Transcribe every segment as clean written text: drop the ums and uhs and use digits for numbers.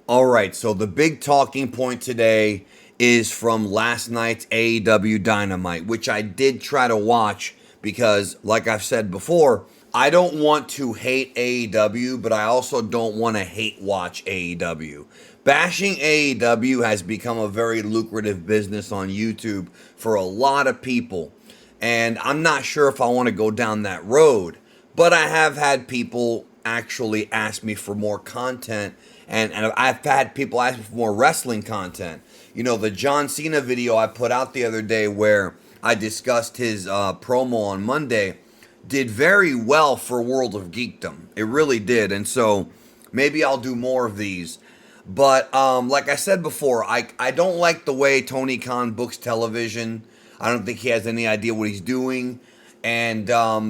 All right, so the big talking point today is from last night's AEW Dynamite, which I did try to watch because, like I've said before, I don't want to hate AEW, but I also don't want to hate watch AEW. Bashing AEW has become a very lucrative business on YouTube for a lot of people, and I'm not sure if I want to go down that road. But I have had people actually ask me for more content, and I've had people ask me for more wrestling content. You know, the John Cena video I put out the other day where I discussed his promo on Monday did very well for World of Geekdom. It really did. And so maybe I'll do more of these. But like I said before, I don't like the way Tony Khan books television. I don't think he has any idea what he's doing. And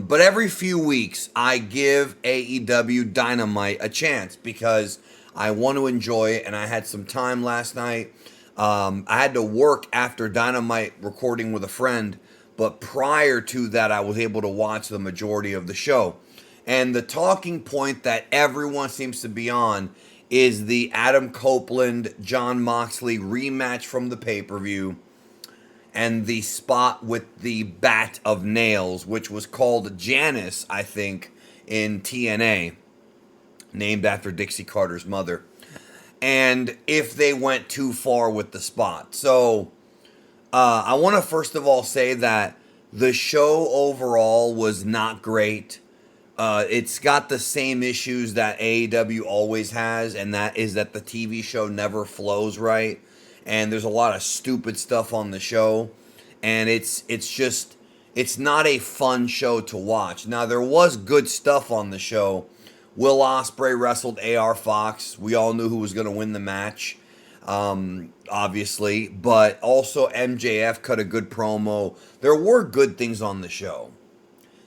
but every few weeks I give AEW Dynamite a chance because I want to enjoy it. And I had some time last night. I had to work after Dynamite recording with a friend, but prior to that, I was able to watch the majority of the show. And the talking point that everyone seems to be on is the Adam Copeland Jon Moxley rematch from the pay per view and the spot with the bat of nails, which was called Janice, I think, in TNA, named after Dixie Carter's mother. And if they went too far with the spot. So I want to first of all say that the show overall was not great. It's got the same issues that AEW always has, and that is that the TV show never flows right, and there's a lot of stupid stuff on the show, and it's not a fun show to watch. Now there was good stuff on the show. Will Ospreay wrestled AR Fox. We all knew who was going to win the match, obviously, but also MJF cut a good promo. There were good things on the show.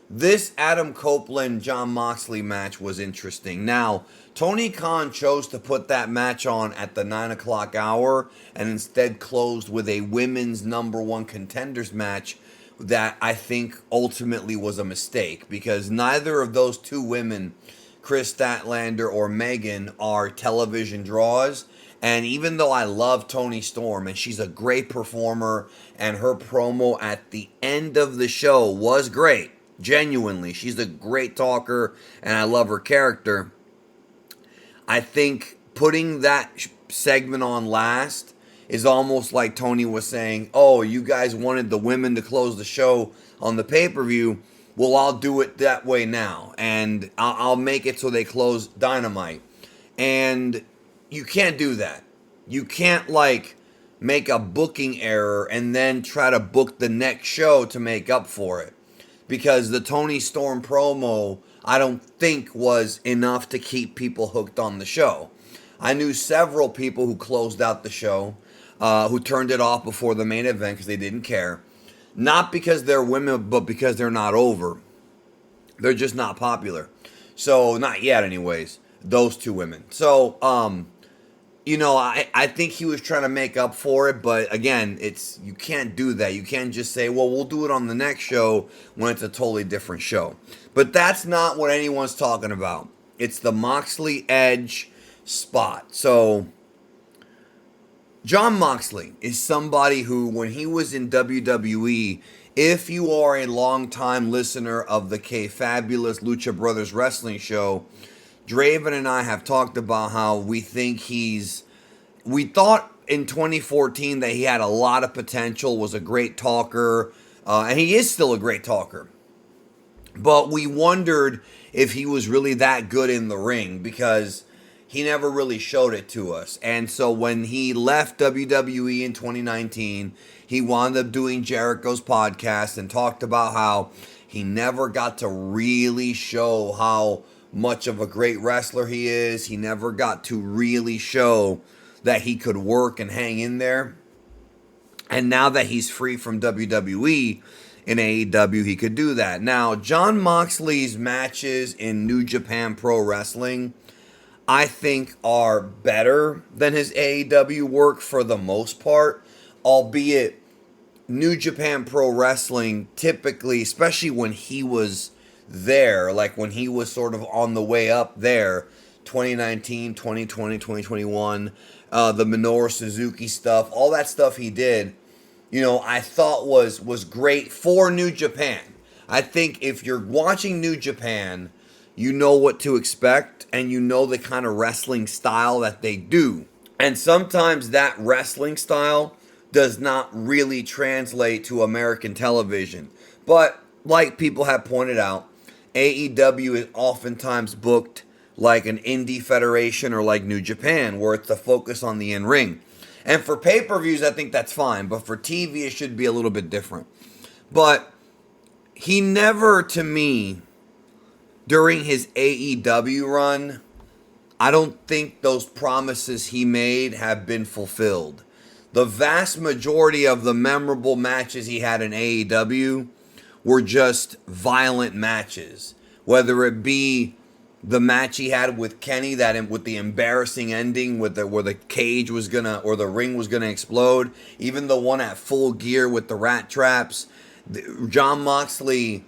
This Adam Copeland Jon Moxley match was interesting. Now, Tony Khan chose to put that match on at the 9 o'clock hour and instead closed with a women's number one contenders match that I think ultimately was a mistake because neither of those two women, Chris Statlander or Megan, are television draws. And even though I love Toni Storm and she's a great performer and her promo at the end of the show was great, genuinely, she's a great talker and I love her character. I think putting that segment on last is almost like Tony was saying, oh, you guys wanted the women to close the show on the pay-per-view. Well, I'll do it that way now. And I'll make it so they close Dynamite. And you can't do that. You can't, make a booking error and then try to book the next show to make up for it. Because the Toni Storm promo, I don't think was enough to keep people hooked on the show. I knew several people who closed out the show, who turned it off before the main event because they didn't care. Not because they're women, but because they're not over. They're just not popular. So, not yet anyways, those two women. So, I think he was trying to make up for it, but again, you can't do that. You can't just say, well, we'll do it on the next show when it's a totally different show. But that's not what anyone's talking about. It's the Moxley Edge spot. So, Jon Moxley is somebody who, when he was in WWE, if you are a longtime listener of the K-Fabulous Lucha Brothers Wrestling Show, Draven and I have talked about how we thought in 2014 that he had a lot of potential, was a great talker, and he is still a great talker. But we wondered if he was really that good in the ring because he never really showed it to us. And so when he left WWE in 2019, he wound up doing Jericho's podcast and talked about how he never got to really show how much of a great wrestler he is. He never got to really show that he could work and hang in there. And now that he's free from WWE in AEW, he could do that. Now, Jon Moxley's matches in New Japan Pro Wrestling, I think, are better than his AEW work for the most part, albeit New Japan Pro Wrestling typically, especially when he was there, like when he was sort of on the way up there, 2019, 2020, 2021, the Minoru Suzuki stuff, all that stuff he did, I thought was great for New Japan. I think if you're watching New Japan, you know what to expect and you know the kind of wrestling style that they do. And sometimes that wrestling style does not really translate to American television. But like people have pointed out, AEW is oftentimes booked like an indie federation or like New Japan, where it's the focus on the in-ring. And for pay-per-views, I think that's fine. But for TV, it should be a little bit different. But he never, to me, during his AEW run, I don't think those promises he made have been fulfilled. The vast majority of the memorable matches he had in AEW were just violent matches. Whether it be the match he had with Kenny, with the embarrassing ending, where the cage was gonna, or the ring was gonna explode. Even the one at Full Gear with the rat traps. Jon Moxley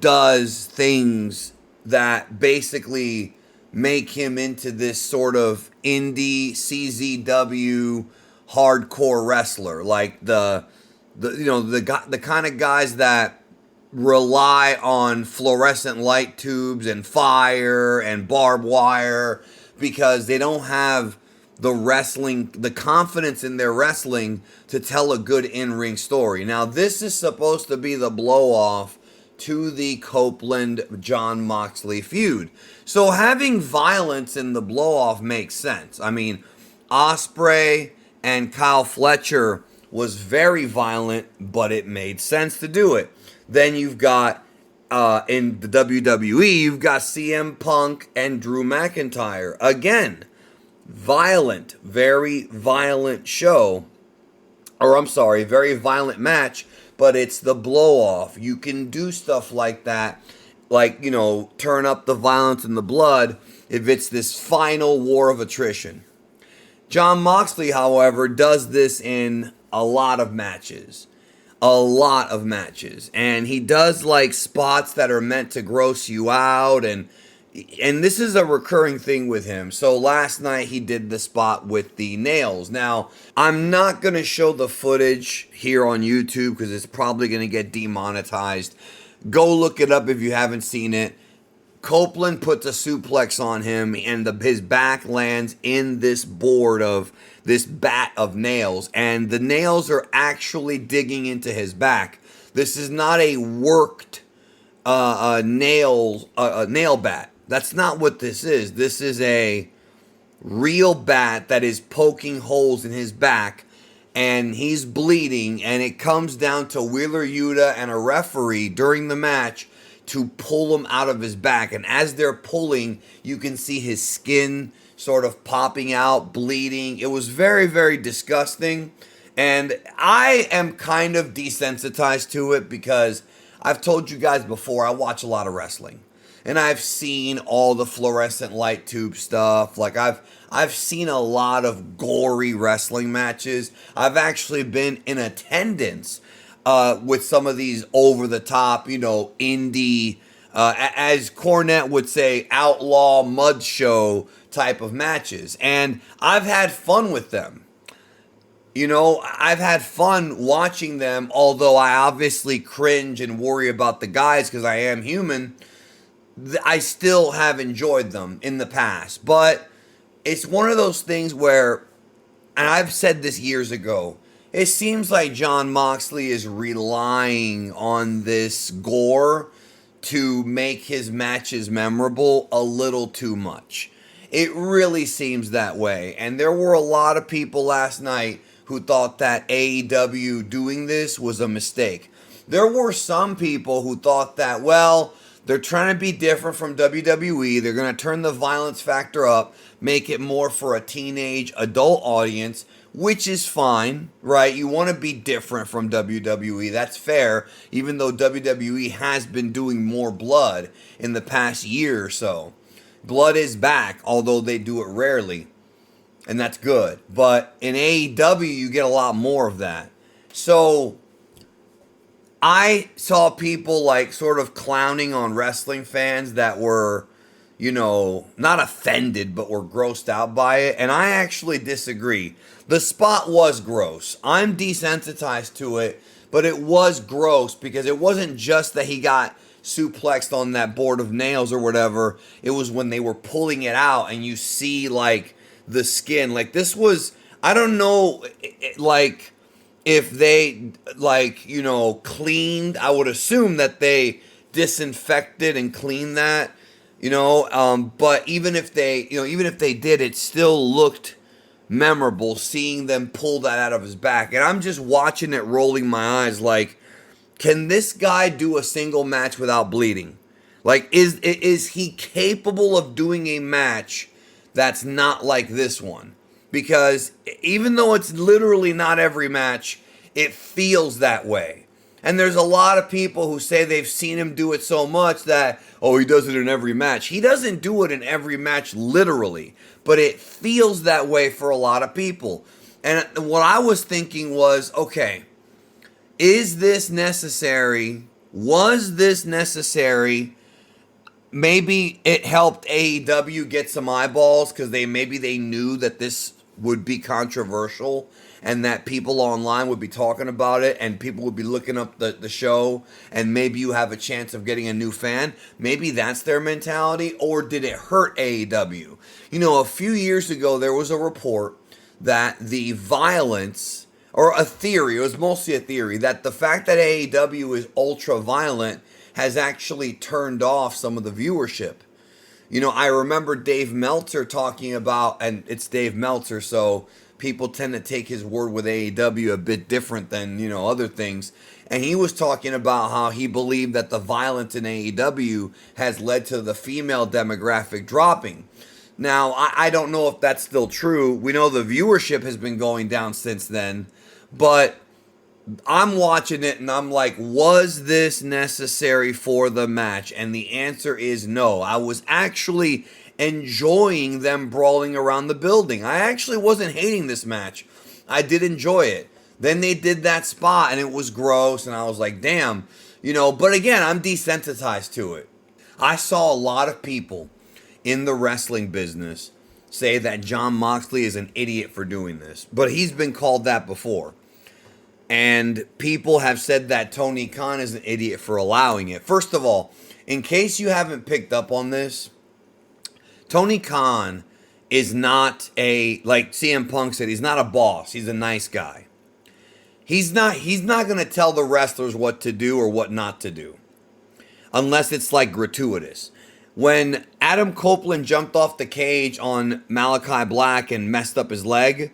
does things that basically make him into this sort of indie CZW hardcore wrestler, like the kind of guys that rely on fluorescent light tubes and fire and barbed wire because they don't have the confidence in their wrestling to tell a good in-ring story. Now, this is supposed to be the blow-off to the Copeland-Jon Moxley feud. So having violence in the blow-off makes sense. I mean, Ospreay and Kyle Fletcher was very violent, but it made sense to do it. Then you've got, in the WWE, you've got CM Punk and Drew McIntyre. Again, violent, very violent show. Or I'm sorry, very violent match, but it's the blow-off. You can do stuff like that, like, turn up the violence and the blood if it's this final war of attrition. Jon Moxley, however, does this in a lot of matches. And he does like spots that are meant to gross you out, and this is a recurring thing with him. So last night he did the spot with the nails. Now, I'm not going to show the footage here on YouTube because it's probably going to get demonetized. Go look it up if you haven't seen it. Copeland puts a suplex on him, and his back lands in this bat of nails, and the nails are actually digging into his back. This is not a worked nail bat. That's not what this is. This is a real bat that is poking holes in his back, and he's bleeding, and it comes down to Wheeler Yuta and a referee during the match to pull him out of his back. And as they're pulling, you can see his skin sort of popping out, bleeding. It was very, very disgusting. And I am kind of desensitized to it because I've told you guys before, I watch a lot of wrestling. And I've seen all the fluorescent light tube stuff. Like I've seen a lot of gory wrestling matches. I've actually been in attendance with some of these over-the-top, indie, as Cornette would say, outlaw mud show type of matches. And I've had fun with them. I've had fun watching them, although I obviously cringe and worry about the guys because I am human. I still have enjoyed them in the past. But it's one of those things where, and I've said this years ago, it seems like Jon Moxley is relying on this gore to make his matches memorable a little too much. It really seems that way. And there were a lot of people last night who thought that AEW doing this was a mistake. There were some people who thought that, well, they're trying to be different from WWE. They're going to turn the violence factor up, make it more for a teenage adult audience, which is fine, right? You want to be different from WWE. That's fair, even though WWE has been doing more blood in the past year or so. Blood is back, although they do it rarely, and that's good. But in AEW, you get a lot more of that. So I saw people like sort of clowning on wrestling fans that were, not offended, but were grossed out by it. And I actually disagree. The spot was gross. I'm desensitized to it, but it was gross because it wasn't just that he got suplexed on that board of nails or whatever. It was when they were pulling it out and you see like the skin. Like this was, I don't know, like if they cleaned, I would assume that they disinfected and cleaned that. But even if they did, it still looked memorable seeing them pull that out of his back. And I'm just watching it, rolling my eyes like, can this guy do a single match without bleeding? Like, is he capable of doing a match that's not like this one? Because even though it's literally not every match, it feels that way. And there's a lot of people who say they've seen him do it so much that, oh, he does it in every match. He doesn't do it in every match literally, but it feels that way for a lot of people. And what I was thinking was, okay, is this necessary? Was this necessary? Maybe it helped AEW get some eyeballs because maybe they knew that this would be controversial and that people online would be talking about it and people would be looking up the show and maybe you have a chance of getting a new fan. Maybe that's their mentality. Or did it hurt AEW? A few years ago there was a report that the violence, or a theory, it was mostly a theory, that the fact that AEW is ultra violent has actually turned off some of the viewership. I remember Dave Meltzer talking about, and it's Dave Meltzer, so people tend to take his word with AEW a bit different than, other things. And he was talking about how he believed that the violence in AEW has led to the female demographic dropping. Now, I don't know if that's still true. We know the viewership has been going down since then, but I'm watching it and I'm like, was this necessary for the match? And the answer is no. I was actually enjoying them brawling around the building. I actually wasn't hating this match. I did enjoy it. Then they did that spot and it was gross and I was like, damn, but again, I'm desensitized to it. I saw a lot of people in the wrestling business say that Jon Moxley is an idiot for doing this, but he's been called that before. And people have said that Tony Khan is an idiot for allowing it. First of all, in case you haven't picked up on this, Tony Khan is not like CM Punk said, he's not a boss. He's a nice guy. He's not going to tell the wrestlers what to do or what not to do. Unless it's like gratuitous. When Adam Copeland jumped off the cage on Malachi Black and messed up his leg,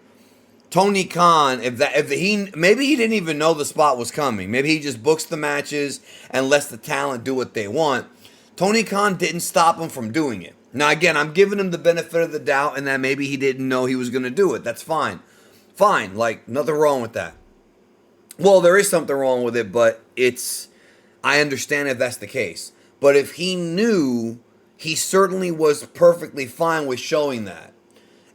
Tony Khan, maybe he didn't even know the spot was coming. Maybe he just books the matches and lets the talent do what they want. Tony Khan didn't stop him from doing it. Now, again, I'm giving him the benefit of the doubt and that maybe he didn't know he was going to do it. That's fine. Fine. Like, nothing wrong with that. Well, there is something wrong with it, but I understand if that's the case. But if he knew, he certainly was perfectly fine with showing that.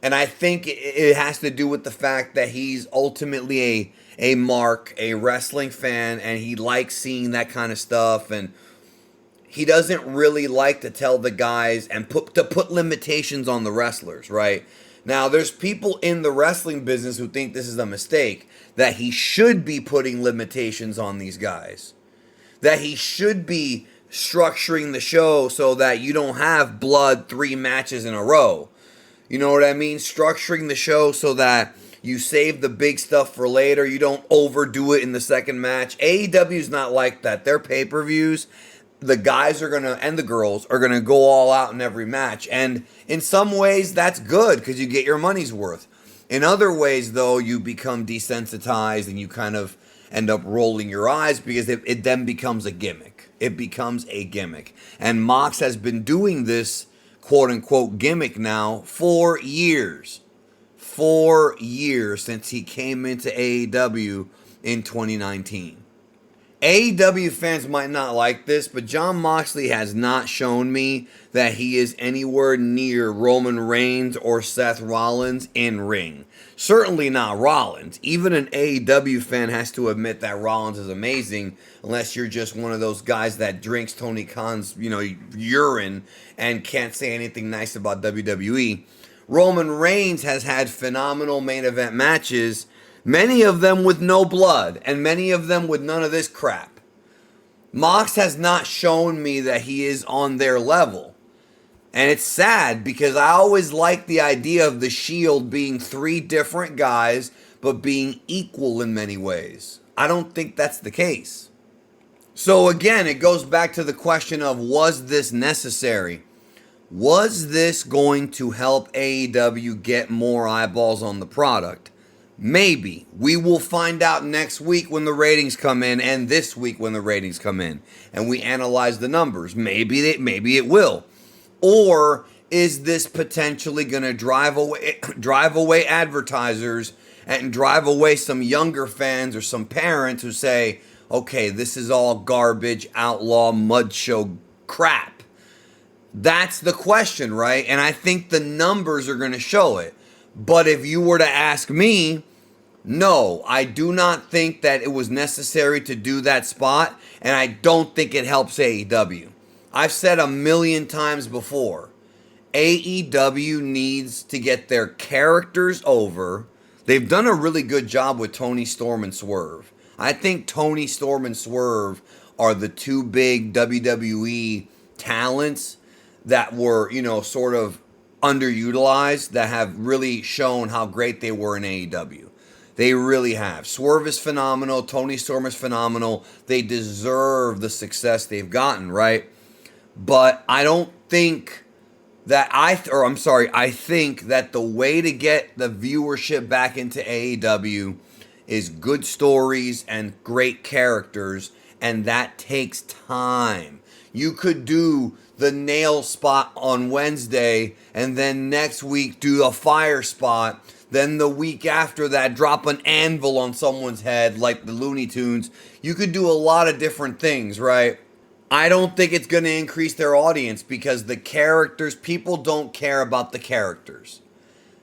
And I think it has to do with the fact that he's ultimately a mark, a wrestling fan, and he likes seeing that kind of stuff. And he doesn't really like to tell the guys and put limitations on the wrestlers, right? Now, there's people in the wrestling business who think this is a mistake, that he should be putting limitations on these guys, that he should be structuring the show so that you don't have blood 3 matches in a row. You know what I mean? Structuring the show so that you save the big stuff for later. You don't overdo it in the second match. AEW's not like that. Their pay-per-views, the guys are going to, and the girls, are going to go all out in every match. And in some ways, that's good because you get your money's worth. In other ways, though, you become desensitized and you kind of end up rolling your eyes because it then becomes a gimmick. It becomes a gimmick. And Mox has been doing this quote-unquote gimmick now for years. 4 years since he came into AEW in 2019. AEW fans might not like this, but Jon Moxley has not shown me that he is anywhere near Roman Reigns or Seth Rollins in ring. Certainly not Rollins. Even an AEW fan has to admit that Rollins is amazing, unless you're just one of those guys that drinks Tony Khan's, urine and can't say anything nice about WWE. Roman Reigns has had phenomenal main event matches, many of them with no blood, and many of them with none of this crap. Mox has not shown me that he is on their level. And it's sad because I always liked the idea of the Shield being three different guys, but being equal in many ways. I don't think that's the case. So again, it goes back to the question of, was this necessary? Was this going to help AEW get more eyeballs on the product? Maybe. We will find out next week when the ratings come in, and this week when the ratings come in, and we analyze the numbers. Maybe it will. Or is this potentially going to drive away advertisers and drive away some younger fans or some parents who say, okay, this is all garbage, outlaw, mud show crap? That's the question, right? And I think the numbers are going to show it. But if you were to ask me, no, I do not think that it was necessary to do that spot, and I don't think it helps AEW. I've said a million times before, AEW needs to get their characters over. They've done a really good job with Tony Storm and Swerve. I think Tony Storm and Swerve are the two big WWE talents that were, sort of underutilized, that have really shown how great they were in AEW. They really have. Swerve is phenomenal. Tony Storm is phenomenal. They deserve the success they've gotten, right? But I don't think that I think that the way to get the viewership back into AEW is good stories and great characters, and that takes time. You could do the nail spot on Wednesday, and then next week do a fire spot. Then the week after that, drop an anvil on someone's head like the Looney Tunes. You could do a lot of different things, right? I don't think it's going to increase their audience because the characters, people don't care about the characters.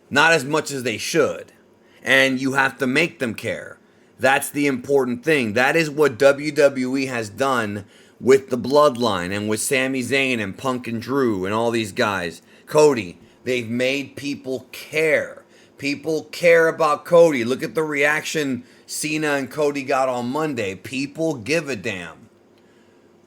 Not as much as they should. And you have to make them care. That's the important thing. That is what WWE has done with the Bloodline and with Sami Zayn and Punk and Drew and all these guys. Cody, they've made people care. People care about Cody. Look at the reaction Cena and Cody got on Monday. People give a damn.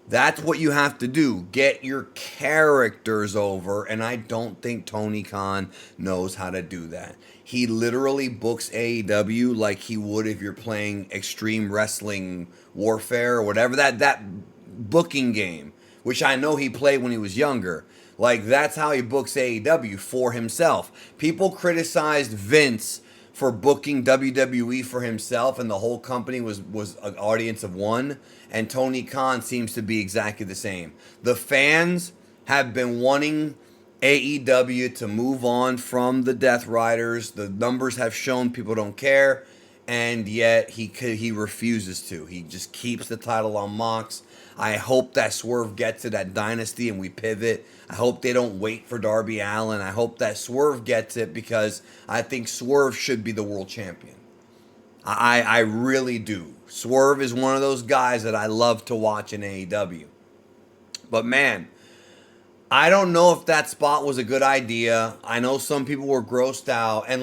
That's what you have to do. Get your characters over, and I don't think Tony Khan knows how to do that. He literally books AEW like he would if you're playing Extreme Wrestling Warfare or whatever, that booking game, which I know he played when he was younger. Like, that's how he books AEW for himself. People criticized Vince for booking WWE for himself, and the whole company was an audience of one, and Tony Khan seems to be exactly the same. The fans have been wanting AEW to move on from the Death Riders. The numbers have shown people don't care, and yet he refuses to. He just keeps the title on Mox. I hope that Swerve gets it at Dynasty and we pivot. I hope they don't wait for Darby Allin. I hope that Swerve gets it because I think Swerve should be the world champion. I really do. Swerve is one of those guys that I love to watch in AEW. But man, I don't know if that spot was a good idea. I know some people were grossed out. And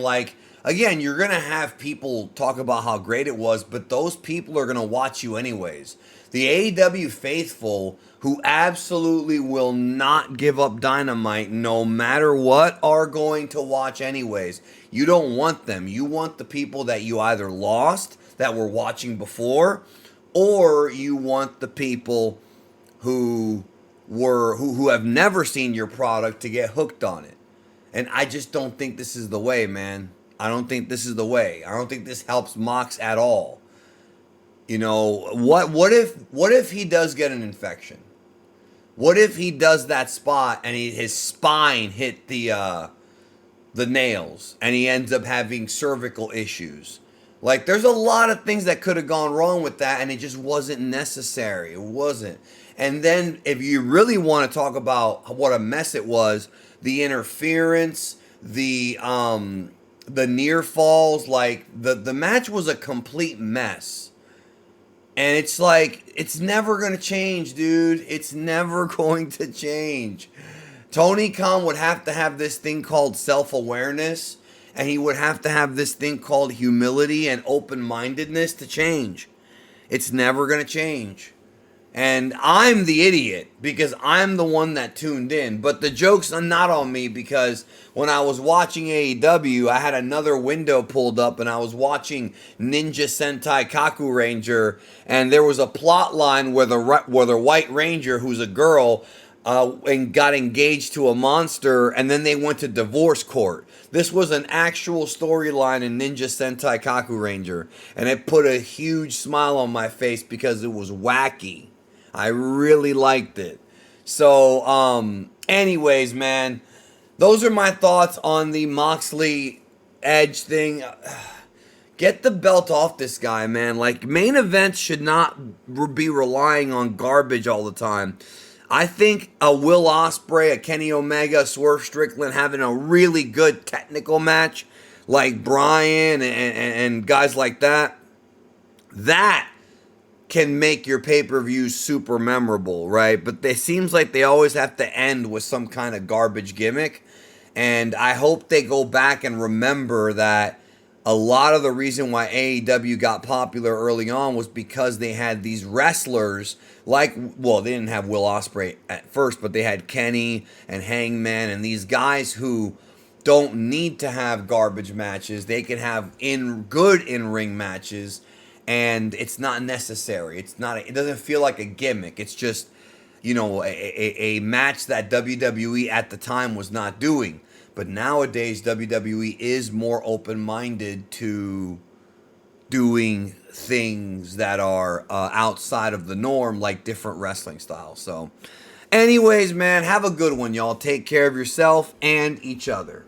again, you're going to have people talk about how great it was, but those people are going to watch you anyways. The AEW faithful who absolutely will not give up Dynamite no matter what are going to watch anyways. You don't want them. You want the people that you either lost that were watching before, or you want the people who have never seen your product to get hooked on it. And I just don't think this is the way, man. I don't think this is the way. I don't think this helps Mox at all. What if he does get an infection? What if he does that spot and his spine hit the nails and he ends up having cervical issues? Like, there's a lot of things that could have gone wrong with that, and it just wasn't necessary. It wasn't. And then, if you really want to talk about what a mess it was, the interference, the near falls, like the match was a complete mess. And it's like, it's never going to change, dude. It's never going to change. Tony Khan would have to have this thing called self-awareness, and he would have to have this thing called humility and open-mindedness to change. It's never going to change. And I'm the idiot because I'm the one that tuned in. But the joke's not on me, because when I was watching AEW, I had another window pulled up and I was watching Ninja Sentai Kaku Ranger, and there was a plot line where the White Ranger, who's a girl, and got engaged to a monster, and then they went to divorce court. This was an actual storyline in Ninja Sentai Kaku Ranger, and it put a huge smile on my face because it was wacky. I really liked it. So, anyways, man, those are my thoughts on the Moxley Edge thing. Get the belt off this guy, man. Like, main events should not be relying on garbage all the time. I think a Will Ospreay, a Kenny Omega, Swerve Strickland having a really good technical match, like Bryan and guys like that, that can make your pay-per-view super memorable, right? But it seems like they always have to end with some kind of garbage gimmick. And I hope they go back and remember that a lot of the reason why AEW got popular early on was because they had these wrestlers like, well, they didn't have Will Ospreay at first, but they had Kenny and Hangman and these guys who don't need to have garbage matches. They can have good in-ring matches, and it's not necessary. It doesn't feel like a gimmick. It's just, a match that WWE at the time was not doing. But nowadays, WWE is more open-minded to doing things that are outside of the norm, like different wrestling styles. So, anyways, man, have a good one, y'all. Take care of yourself and each other.